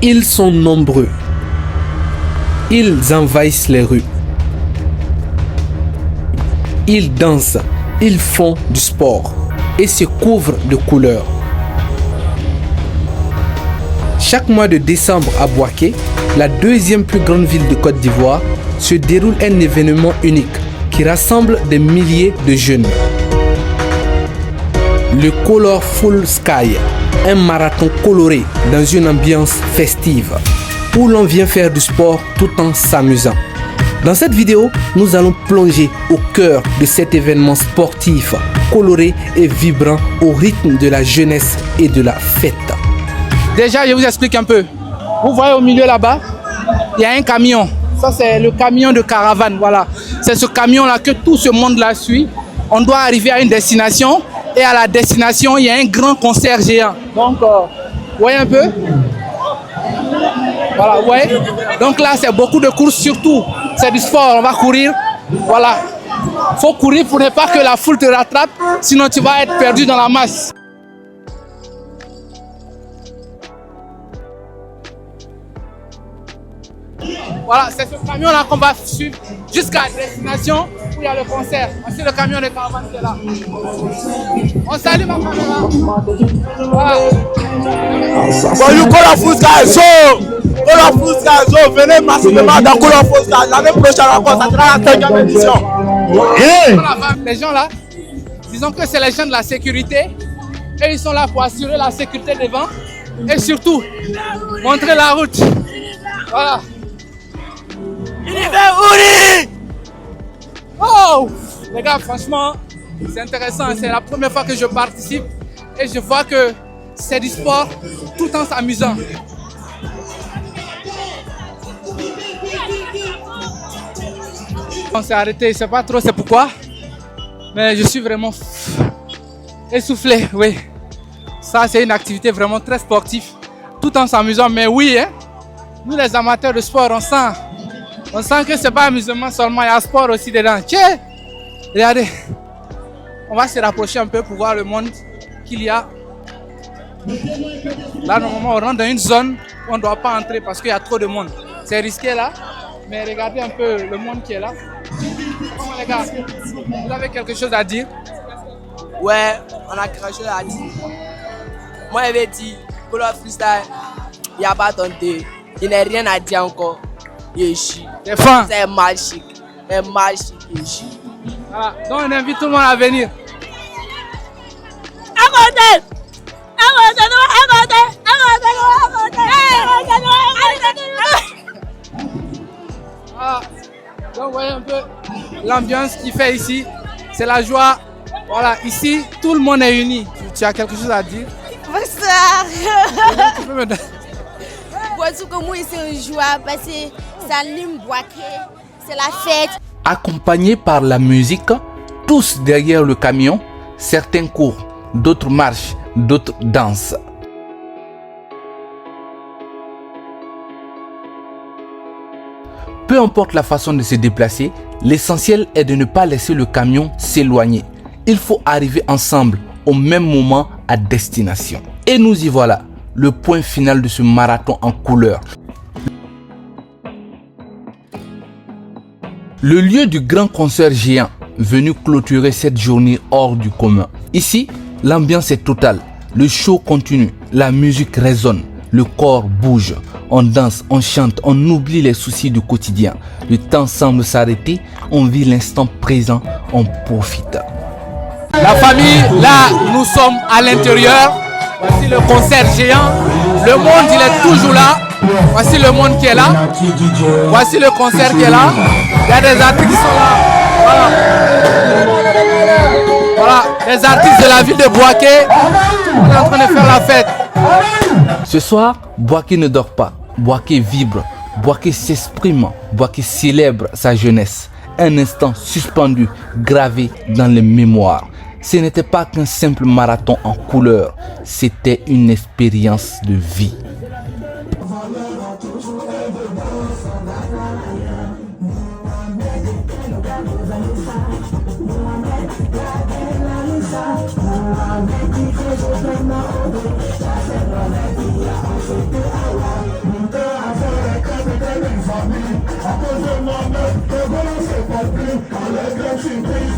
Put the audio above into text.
Ils sont nombreux. Ils envahissent les rues. Ils dansent, ils font du sport et se couvrent de couleurs. Chaque mois de décembre à Bouaké, la deuxième plus grande ville de Côte d'Ivoire, se déroule un événement unique qui rassemble des milliers de jeunes. Le Colorful Sky, un marathon coloré dans une ambiance festive où l'on vient faire du sport tout en s'amusant. Dans cette vidéo, nous allons plonger au cœur de cet événement sportif, coloré et vibrant au rythme de la jeunesse et de la fête. Déjà, je vous explique un peu. Vous voyez au milieu là-bas, il y a un camion. Ça, c'est le camion de caravane. Voilà. C'est ce camion-là que tout ce monde-là suit. On doit arriver à une destination. Et à la destination, il y a un grand concert géant. Donc, vous voyez un peu? Voilà, vous voyez? Donc là, c'est beaucoup de courses surtout. C'est du sport, on va courir. Voilà. Il faut courir pour ne pas que la foule te rattrape. Sinon, tu vas être perdu dans la masse. Voilà, c'est ce camion-là qu'on va suivre jusqu'à la destination où il y a le concert. Voici le camion de caravane qui est là. On salue ma caméra. Voilà. Bonjour Colorful Sky Show. Colorful Sky Show, venez massivement dans Colorful Sky. L'année prochaine encore, ça sera la 5e édition. Les gens là, disons que c'est les gens de la sécurité. Et ils sont là pour assurer la sécurité devant. Et surtout, montrer la route. Voilà. Oh! Les gars, franchement, c'est intéressant. C'est la première fois que je participe et je vois que c'est du sport tout en s'amusant. On s'est arrêté, je ne sais pas trop c'est pourquoi, mais je suis vraiment essoufflé, oui. Ça, c'est une activité vraiment très sportive, tout en s'amusant. Mais oui, hein, nous les amateurs de sport, on sent que ce n'est pas amusement seulement, il y a sport aussi dedans. Tiens, regardez, on va se rapprocher un peu pour voir le monde qu'il y a. Là, normalement, on rentre dans une zone où on ne doit pas entrer parce qu'il y a trop de monde. C'est risqué là, mais regardez un peu le monde qui est là. Comment les gars, vous avez quelque chose à dire? Ouais, on a quelque chose à dire. Moi, je vais dire, pour le freestyle, il n'y a pas tenté. Il n'y a rien à dire encore. C'est magique. C'est magique. Voilà. Donc on invite tout le monde à venir. Voilà. Donc vous voyez un peu l'ambiance qu'il fait ici. C'est la joie. Voilà, ici tout le monde est uni. Tu as quelque chose à dire? Bonsoir. Tu peux me donner? Que moi c'est une joie parce que ça allume Bouaké, c'est la fête. Accompagnés par la musique, tous derrière le camion, certains courent, d'autres marchent, d'autres dansent. Peu importe la façon de se déplacer, l'essentiel est de ne pas laisser le camion s'éloigner. Il faut arriver ensemble au même moment à destination. Et nous y voilà. Le point final de ce marathon en couleur. Le lieu du grand concert géant venu clôturer cette journée hors du commun. Ici, l'ambiance est totale. Le show continue, la musique résonne, le corps bouge. On danse, on chante, on oublie les soucis du quotidien. Le temps semble s'arrêter, on vit l'instant présent, on profite. La famille, là, nous sommes à l'intérieur. Voici le concert géant. Le monde, il est toujours là. Voici le monde qui est là. Voici le concert qui est là. Il y a des artistes qui sont là. Voilà. Voilà, les artistes de la ville de Bouaké. On est en train de faire la fête. Ce soir, Bouaké ne dort pas. Bouaké vibre. Bouaké s'exprime. Bouaké célèbre sa jeunesse. Un instant suspendu, gravé dans les mémoires. Ce n'était pas qu'un simple marathon en couleur, c'était une expérience de vie. Hey,